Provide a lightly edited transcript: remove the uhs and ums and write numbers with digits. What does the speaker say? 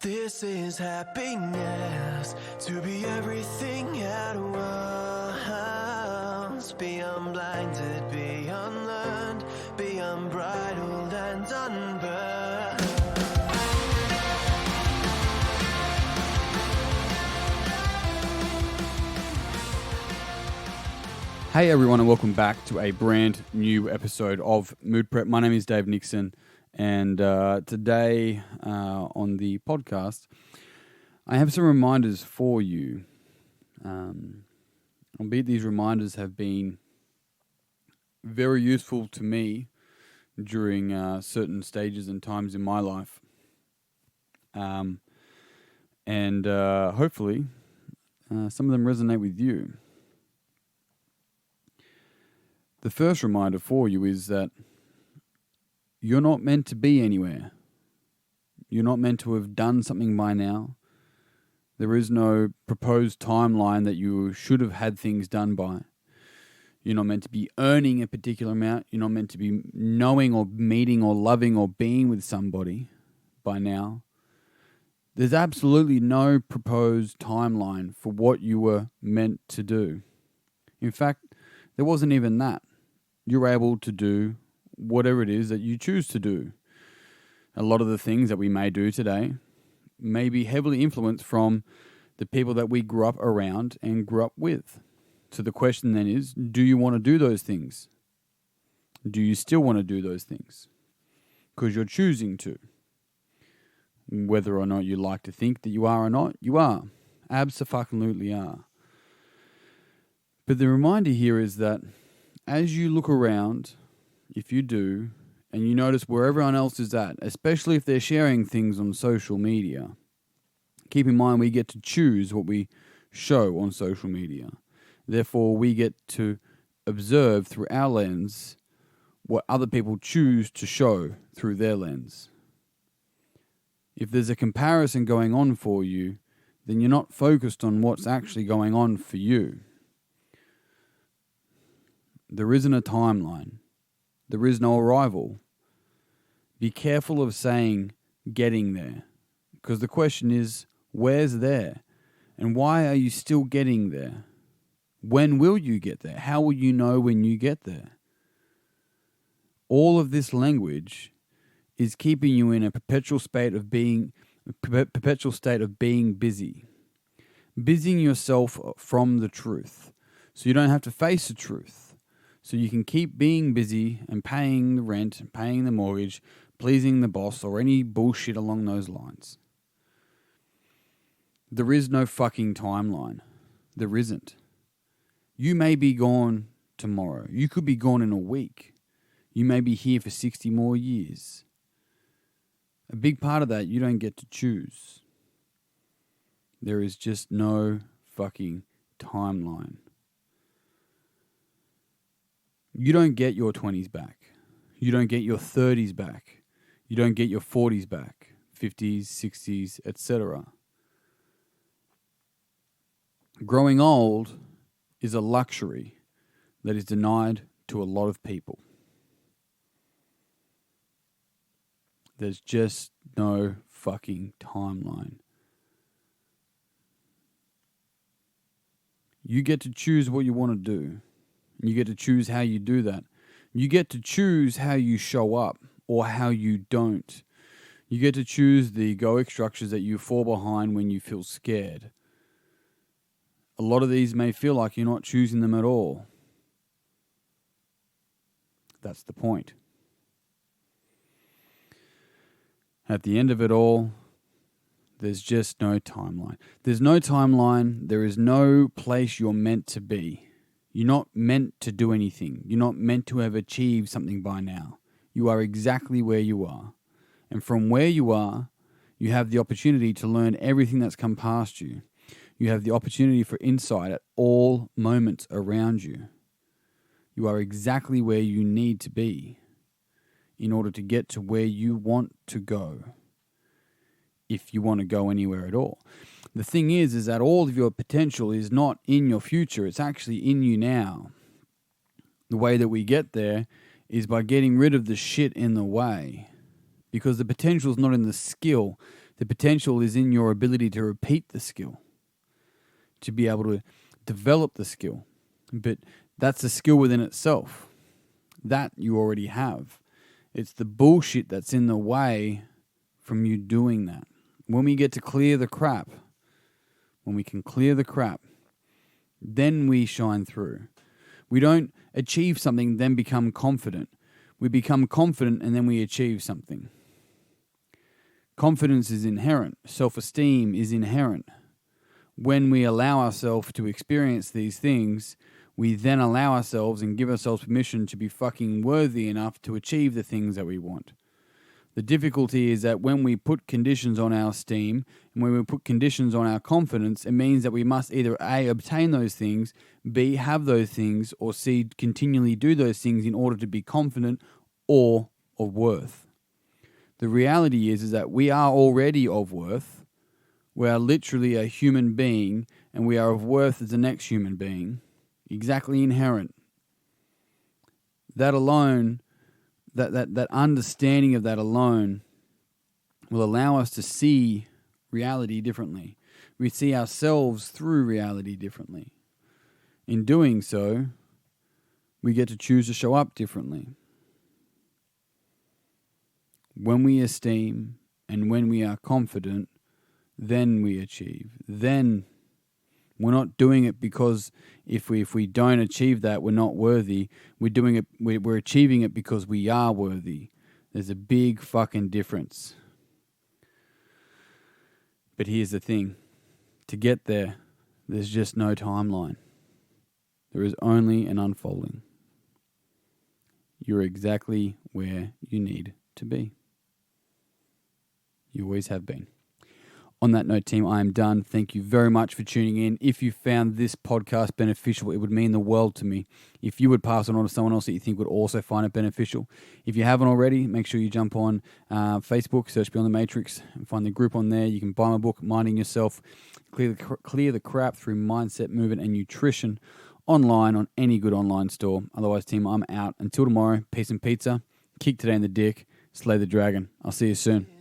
This is happiness, to be everything at once. Be unblinded, be unlearned, be unbridled and unburned. Hey everyone, and welcome back to a brand new episode of Mood Prep. My name is Dave Nixon, and today on the podcast, I have some reminders for you. Albeit these reminders have been very useful to me during certain stages and times in my life. And hopefully some of them resonate with you. The first reminder for you is that you're not meant to be anywhere. You're not meant to have done something by now. There is no proposed timeline that you should have had things done by. You're not meant to be earning a particular amount. You're not meant to be knowing or meeting or loving or being with somebody by now. There's absolutely no proposed timeline for what you were meant to do. In fact, there wasn't even that. You're able to do whatever it is that you choose to do. A lot of the things that we may do today may be heavily influenced from the people that we grew up around and grew up with. So the question then is, do you want to do those things? Do you still want to do those things? Because you're choosing to. Whether or not you like to think that you are or not, you are. Abso-fucking-lutely are. But the reminder here is that as you look around, if you do, and you notice where everyone else is at, especially if they're sharing things on social media, keep in mind we get to choose what we show on social media. Therefore, we get to observe through our lens what other people choose to show through their lens. If there's a comparison going on for you, then you're not focused on what's actually going on for you. There isn't a timeline. There is no arrival. Be careful of saying getting there, because the question is, where's there? And why are you still getting there? When will you get there? How will you know when you get there? All of this language is keeping you in a perpetual state of being busy. Busying yourself from the truth, so you don't have to face the truth. So you can keep being busy and paying the rent, paying the mortgage, pleasing the boss, or any bullshit along those lines. There is no fucking timeline. There isn't. You may be gone tomorrow. You could be gone in a week. You may be here for 60 more years. A big part of that you don't get to choose. There is just no fucking timeline. You don't get your 20s back. You don't get your 30s back. You don't get your 40s back, 50s, 60s, etc. Growing old is a luxury that is denied to a lot of people. There's just no fucking timeline. You get to choose what you want to do. You get to choose how you do that. You get to choose how you show up or how you don't. You get to choose the egoic structures that you fall behind when you feel scared. A lot of these may feel like you're not choosing them at all. That's the point. At the end of it all, there's just no timeline. There's no timeline. There is no place you're meant to be. You're not meant to do anything. You're not meant to have achieved something by now. You are exactly where you are. And from where you are, you have the opportunity to learn everything that's come past you. You have the opportunity for insight at all moments around you. You are exactly where you need to be in order to get to where you want to go, if you want to go anywhere at all. The thing is that all of your potential is not in your future. It's actually in you now. The way that we get there is by getting rid of the shit in the way. Because the potential is not in the skill. The potential is in your ability to repeat the skill, to be able to develop the skill. But that's a skill within itself. That you already have. It's the bullshit that's in the way from you doing that. When we get to clear the crap, when we can clear the crap, then we shine through. We don't achieve something, then become confident. We become confident and then we achieve something. Confidence is inherent. Self-esteem is inherent. When we allow ourselves to experience these things, we then allow ourselves and give ourselves permission to be fucking worthy enough to achieve the things that we want. The difficulty is that when we put conditions on our esteem and when we put conditions on our confidence, it means that we must either A, obtain those things, B, have those things, or C, continually do those things in order to be confident or of worth. The reality is that we are already of worth. We are literally a human being and we are of worth as the next human being. Exactly inherent. That alone, that understanding of that alone will allow us to see reality differently. We see ourselves through reality differently. In doing so, we get to choose to show up differently. When we esteem and when we are confident, then we achieve. Then we're not doing it because if we don't achieve that, we're not worthy. We're doing it. We're achieving it because we are worthy. There's a big fucking difference. But here's the thing: to get there, there's just no timeline. There is only an unfolding. You're exactly where you need to be. You always have been. On that note, team, I am done. Thank you very much for tuning in. If you found this podcast beneficial, it would mean the world to me if you would pass it on to someone else that you think would also find it beneficial. If you haven't already, make sure you jump on Facebook, search Beyond the Matrix, and find the group on there. You can buy my book, Minding Yourself, Clear the Crap Through Mindset, Movement, and Nutrition, online on any good online store. Otherwise, team, I'm out. Until tomorrow, peace and pizza. Kick today in the dick. Slay the dragon. I'll see you soon.